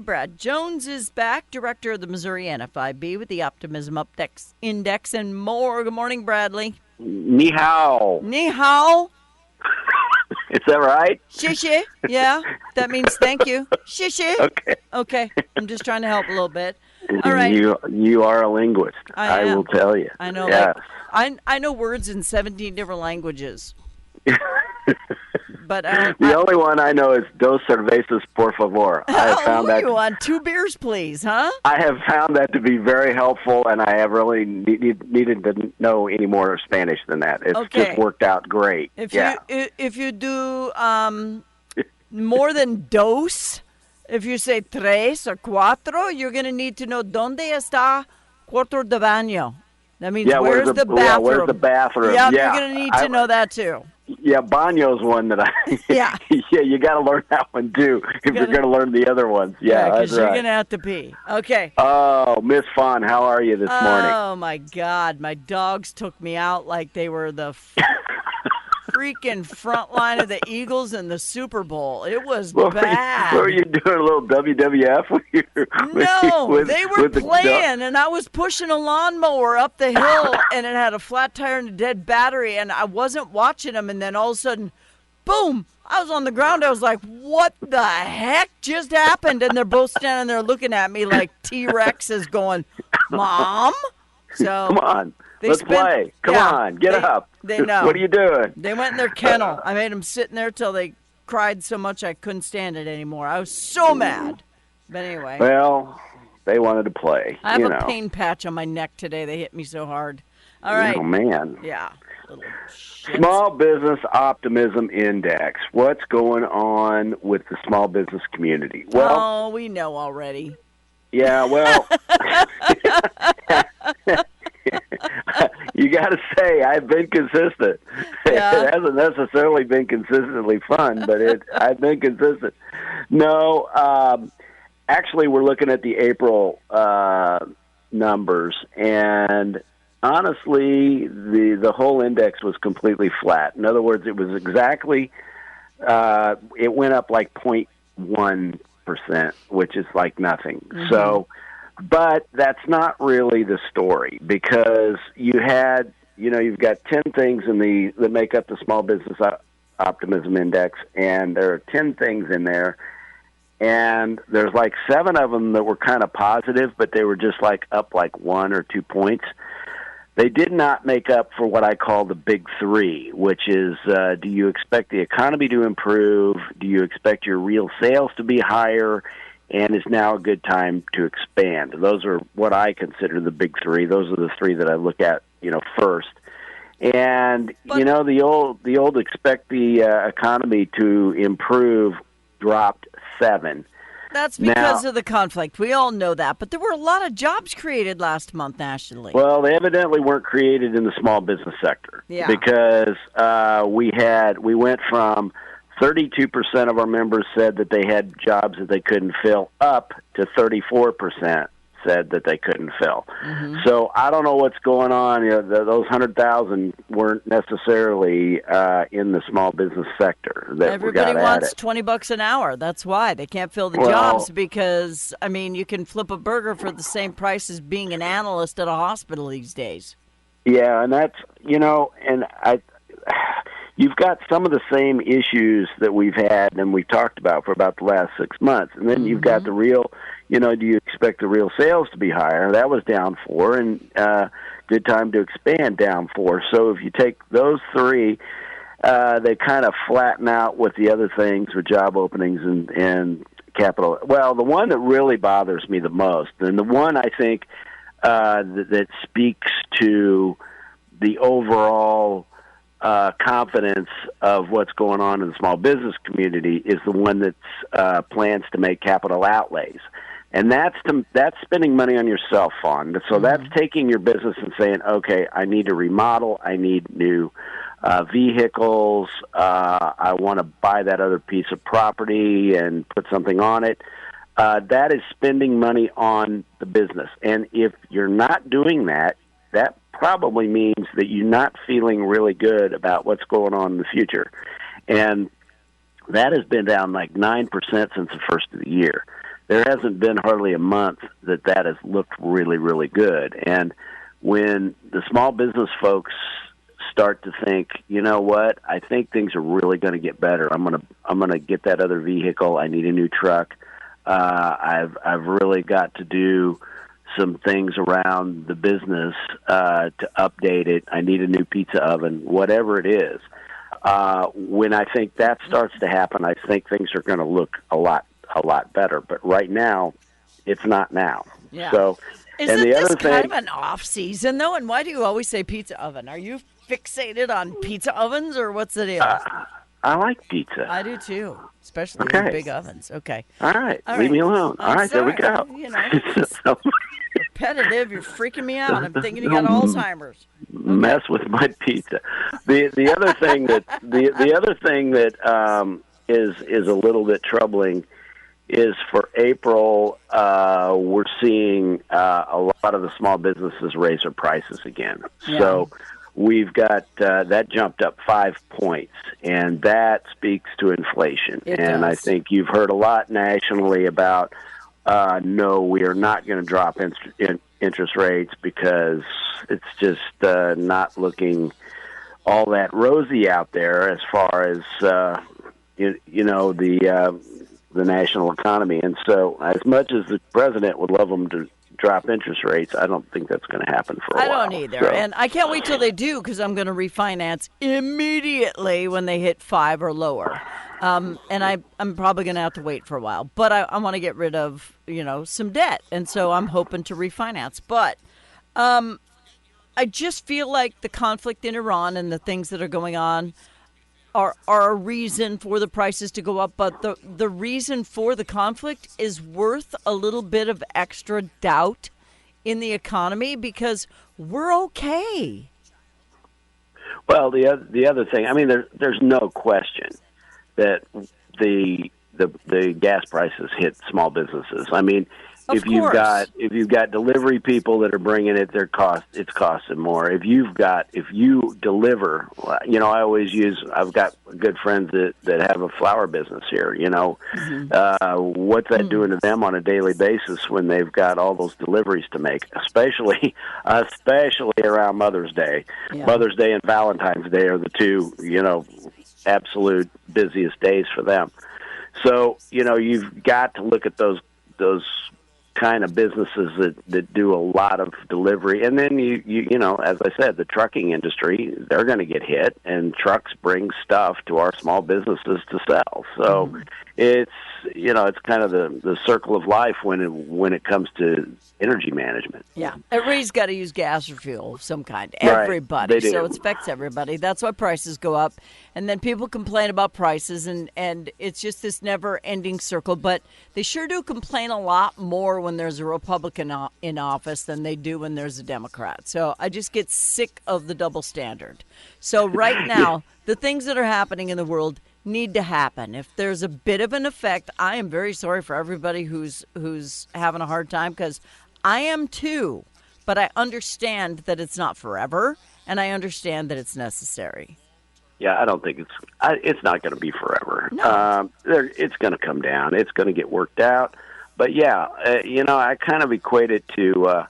Brad Jones is back, director of the Missouri NFIB with the Optimism Index and more. Good morning, Bradley. Ni hao. Ni hao. Is that right? Shishi. Yeah, that means thank you. Shishi. Okay. I'm just trying to help a little bit. All right. You are a linguist. I will tell you. I know. Yes. Like, I know words in 17 different languages. But the only one I know is dos cervezas, por favor. I have found that. You want 2 beers, please, huh? I have found that to be very helpful, and I have really needed to know any more Spanish than that. It's just worked out great. If you do more than dos, if you say tres or cuatro, you're going to need to know ¿Dónde está cuarto de baño? That means where's the bathroom? Yeah, where's the bathroom? Yeah, you're going to need to know that too. Yeah, baño's one that Yeah, you got to learn that one too if you're going to learn the other ones. Yeah, because you're going to have to pee. Okay. Oh, Miss Fawn, how are you this morning? Oh my God, my dogs took me out like they were the freaking front line of the Eagles in the Super Bowl. It was bad. Were you doing a little WWF? They were playing, and I was pushing a lawnmower up the hill, and it had a flat tire and a dead battery, and I wasn't watching them, and then all of a sudden, boom, I was on the ground. I was like, what the heck just happened? And they're both standing there looking at me like T-Rex is going, Mom? So come on. Let's play. Come on. Get up. They know. What are you doing? They went in their kennel. I made them sit in there till they cried so much I couldn't stand it anymore. I was so mad. But anyway. Well, they wanted to play. I have a pain patch on my neck today. They hit me so hard. All right. Oh, man. Yeah. Small Business Optimism Index. What's going on with the small business community? Well, we know already. Yeah, well, you got to say, I've been consistent. Yeah. It hasn't necessarily been consistently fun, but I've been consistent. No, actually, we're looking at the April numbers, and honestly, the whole index was completely flat. In other words, it was exactly, it went up like 0.1%, which is like nothing. Mm-hmm. So, but that's not really the story, because you've got 10 things that make up the Small Business Optimism Index, and there are 10 things in there, and there's like 7 of them that were kind of positive, but they were just like up like 1 or 2 points. They did not make up for what I call the big 3, which is, do you expect the economy to improve? Do you expect your real sales to be higher? And is now a good time to expand? Those are what I consider the big 3. Those are the 3 that I look at, first. And, the old expect the economy to improve dropped 7. That's because of the conflict. We all know that. But there were a lot of jobs created last month nationally. Well, they evidently weren't created in the small business sector. Yeah. Because we went from 32% of our members said that they had jobs that they couldn't fill, up to 34% said that they couldn't fill. Mm-hmm. So I don't know what's going on. Those 100,000 weren't necessarily in the small business sector. Everybody wants $20 an hour. That's why they can't fill the jobs, because you can flip a burger for the same price as being an analyst at a hospital these days. Yeah, and that's you've got some of the same issues that we've had and we've talked about for about the last 6 months. And then you've got the real, do you expect the real sales to be higher? That was down 4, and good time to expand, down 4. So if you take those 3, they kind of flatten out with the other things, with job openings and capital. Well, the one that really bothers me the most, and the one I think that speaks to the overall confidence of what's going on in the small business community, is the one that's plans to make capital outlays. And that's spending money on yourself fund. So that's taking your business and saying, okay, I need to remodel, I need new vehicles, I want to buy that other piece of property and put something on it. That is spending money on the business. And if you're not doing that, that probably means that you're not feeling really good about what's going on in the future. And that has been down like 9% since the first of the year. there hasn't been hardly a month that has looked really, really good. And when the small business folks start to think, you know what, I think things are really going to get better. I'm gonna get that other vehicle. I need a new truck. I've really got to do some things around the business to update it. I need a new pizza oven, whatever it is. When I think that starts to happen, I think things are going to look a lot better. But right now, it's not now. Yeah. So, isn't this kind of an off season though? And why do you always say pizza oven? Are you fixated on pizza ovens, or what's the deal? I like pizza. I do too, especially with big ovens. Okay. All right. Leave me alone. All right, sorry. There we go. You know, repetitive. You're freaking me out. I'm thinking you got Alzheimer's. Mess with my pizza. The other thing that the other thing that is a little bit troubling is for April. We're seeing a lot of the small businesses raise their prices again. Yeah. So we've got that jumped up 5 points, and that speaks to inflation. It and does. I think you've heard a lot nationally about no, we are not going to drop interest rates because it's just not looking all that rosy out there as far as the national economy. And so as much as the president would love them to drop interest rates, I don't think that's going to happen for a while. I don't either. So. And I can't wait till they do, because I'm going to refinance immediately when they hit 5 or lower. And I'm probably going to have to wait for a while. But I want to get rid of, some debt. And so I'm hoping to refinance. But I just feel like the conflict in Iran and the things that are going on are a reason for the prices to go up. But the reason for the conflict is worth a little bit of extra doubt in the economy, because we're okay. Well, the other thing, I mean, there's no question that the gas prices hit small businesses. I mean, if you've got delivery people that are bringing it, it's costing more. If you deliver, I've got good friends that have a flower business here. What's that doing to them on a daily basis when they've got all those deliveries to make, especially around Mother's Day. Yeah. Mother's Day and Valentine's Day are the two, absolute busiest days for them. So, you've got to look at those kind of businesses that do a lot of delivery. And then you as I said, the trucking industry, they're going to get hit, and trucks bring stuff to our small businesses to sell. So it's kind of the circle of life when it comes to energy management. Yeah. Everybody's got to use gas or fuel of some kind. Right. Everybody. They do. So it affects everybody. That's why prices go up. And then people complain about prices, and it's just this never-ending circle. But they sure do complain a lot more when there's a Republican in office than they do when there's a Democrat. So I just get sick of the double standard. So right now, the things that are happening in the world need to happen. If there's a bit of an effect, I am very sorry for everybody who's having a hard time, because I am too. But I understand that it's not forever, and I understand that it's necessary. Yeah, I don't think it's not going to be forever. No. It's going to come down. It's going to get worked out. But yeah, I kind of equate it to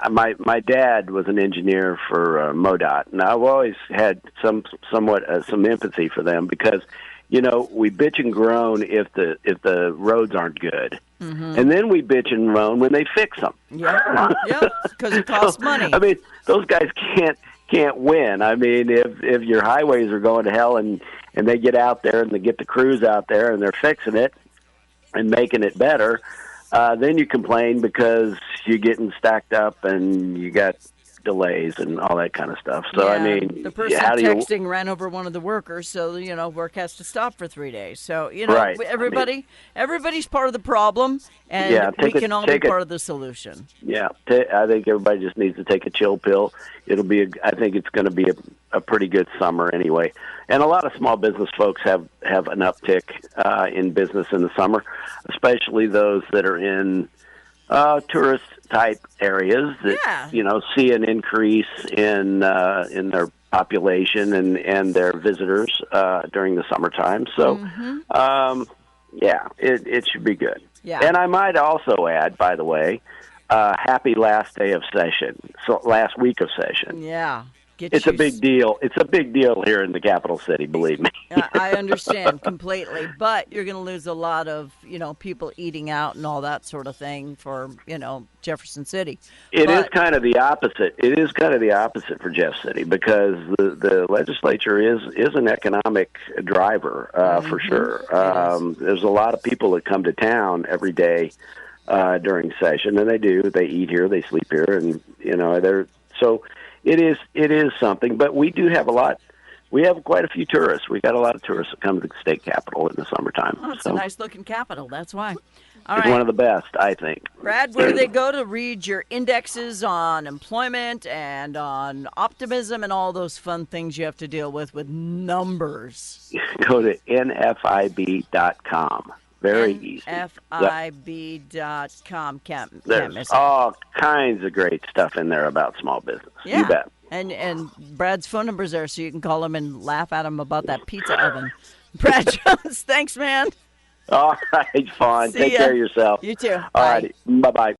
my dad was an engineer for MoDOT, and I've always had some empathy for them, because we bitch and groan if the roads aren't good, and then we bitch and groan when they fix them. Yeah, because it costs money. I mean, those guys can't win. I mean, if your highways are going to hell and they get out there and they get the crews out there and they're fixing it and making it better, then you complain because you're getting stacked up and you got delays and all that kind of stuff. So, yeah, I mean, the person texting ran over one of the workers, so, work has to stop for 3 days. So, right. everybody's part of the problem, and we can all be part of the solution. Yeah, I think everybody just needs to take a chill pill. I think it's going to be a pretty good summer anyway. And a lot of small business folks have an uptick in business in the summer, especially those that are in tourist type areas that see an increase in their population and their visitors during the summertime. So Yeah, it should be good. Yeah. And I might also add, by the way, happy last day of session, so last week of session. Yeah. It's a big deal. It's a big deal here in the capital city, believe me. I understand completely, but you're going to lose a lot of, people eating out and all that sort of thing for, Jefferson City. It is kind of the opposite. It is kind of the opposite for Jeff City because the legislature is an economic driver for sure. There's a lot of people that come to town every day during session, and they eat here, they sleep here, and they're so. It is something, but we do have a lot. We have quite a few tourists. We got a lot of tourists that come to the state capitol in the summertime. Oh, it's a nice looking capitol. That's why. It's one of the best, I think. Brad, where do they go to read your indexes on employment and on optimism and all those fun things you have to deal with numbers? Go to NFIB.com. Very easy. NFIB.com. Can't There's miss it. All kinds of great stuff in there about small business. Yeah. You bet. And Brad's phone number's there, so you can call him and laugh at him about that pizza oven. Brad Jones, thanks, man. All right, Fawn. Take care of yourself. You too. All right. Bye-bye.